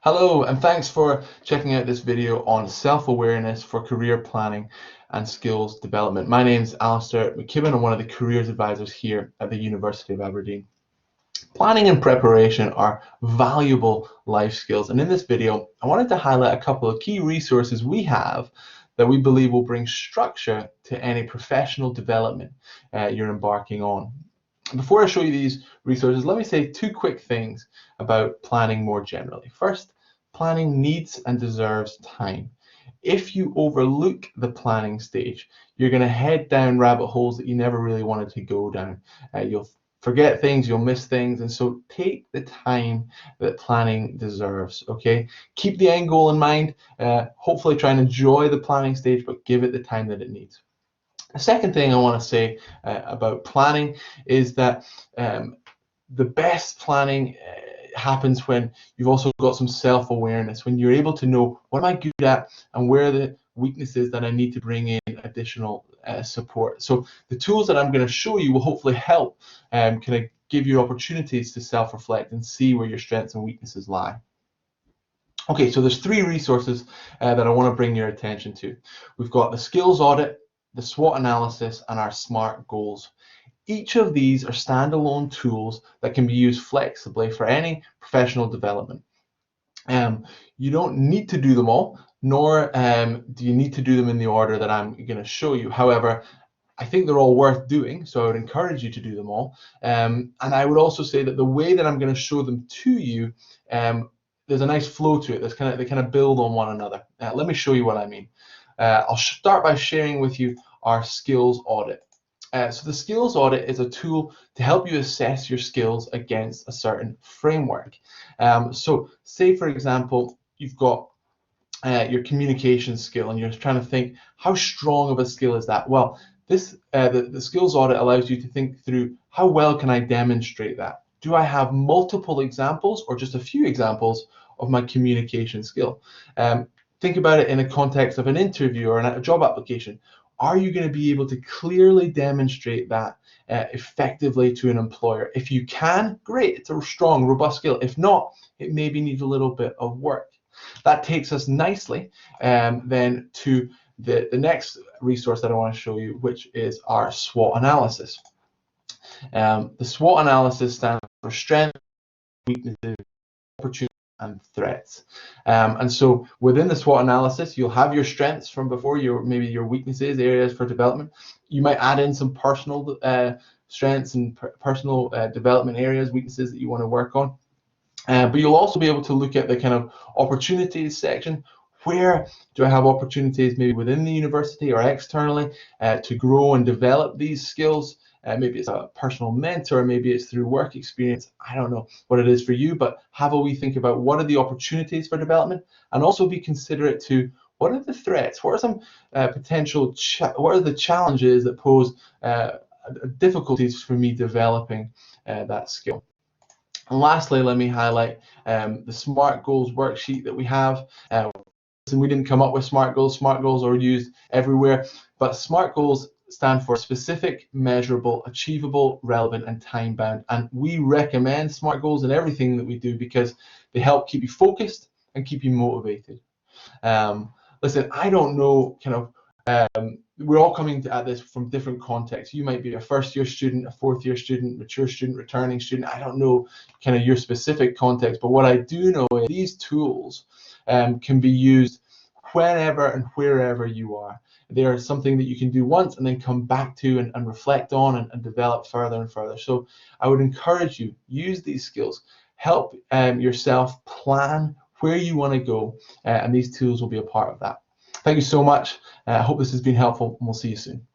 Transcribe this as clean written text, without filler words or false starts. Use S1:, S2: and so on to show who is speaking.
S1: Hello, and thanks for checking out this video on self-awareness for career planning and skills development. My name is Alistair McKibben. I'm one of the careers advisors here at the University of Aberdeen. Planning and preparation are valuable life skills, and in this video, I wanted to highlight a couple of key resources we have that we believe will bring structure to any professional development you're embarking on. Before I show you these resources, let me say two quick things about planning more generally. First, planning needs and deserves time. If you overlook the planning stage, you're going to head down rabbit holes that you never really wanted to go down. You'll forget things, you'll miss things, and so take the time that planning deserves, okay? Keep the end goal in mind, hopefully try and enjoy the planning stage, but give it the time that it needs. The second thing I want to say about planning is that the best planning happens when you've also got some self-awareness, when you're able to know what am I good at and where are the weaknesses that I need to bring in additional support. So the tools that I'm going to show you will hopefully help kind of give you opportunities to self-reflect and see where your strengths and weaknesses lie. Okay, so there's three resources that I want to bring your attention to. We've got the skills audit, the SWOT analysis, and our SMART goals. Each of these are standalone tools that can be used flexibly for any professional development. You don't need to do them all, nor do you need to do them in the order that I'm going to show you. However, I think they're all worth doing, so I would encourage you to do them all. And I would also say that the way that I'm going to show them to you, there's a nice flow to it. They kind of build on one another. Let me show you what I mean. I'll start by sharing with you our skills audit. So the skills audit is a tool to help you assess your skills against a certain framework. So say, for example, you've got your communication skill and you're trying to think, how strong of a skill is that? Well, the skills audit allows you to think through, how well can I demonstrate that? Do I have multiple examples or just a few examples of my communication skill? Think about it in a context of an interview or a job application. Are you going to be able to clearly demonstrate that effectively to an employer? If you can, great, it's a strong, robust skill. If not, it maybe needs a little bit of work. That takes us nicely then to the next resource that I want to show you, which is our SWOT analysis. The SWOT analysis stands for strengths, weaknesses, opportunities, and threats. And so within the SWOT analysis, you'll have your strengths from before, maybe your weaknesses, areas for development. You might add in some personal strengths and personal development areas, weaknesses that you want to work on. But you'll also be able to look at the kind of opportunities section. Where do I have opportunities maybe within the university or externally to grow and develop these skills? Maybe it's a personal mentor, maybe it's through work experience. I don't know what it is for you, but have a wee think about what are the opportunities for development, and also be considerate to what are the threats, what are some what are the challenges that pose difficulties for me developing that skill. And lastly, let me highlight the SMART goals worksheet that we have. And we didn't come up with SMART goals. SMART goals are used everywhere, but SMART goals stand for specific, measurable, achievable, relevant, and time-bound. And we recommend SMART goals in everything that we do because they help keep you focused and keep you motivated. Listen, I don't know kind of we're all coming at this from different contexts. You might be a first-year student, a fourth-year student, mature student, returning student. I don't know kind of your specific context, but what I do know is these tools can be used whenever and wherever you are. They are something that you can do once and then come back to and reflect on and develop further and further. So I would encourage you, use these skills, help yourself plan where you want to go, and these tools will be a part of that. Thank you so much. I hope this has been helpful, and we'll see you soon.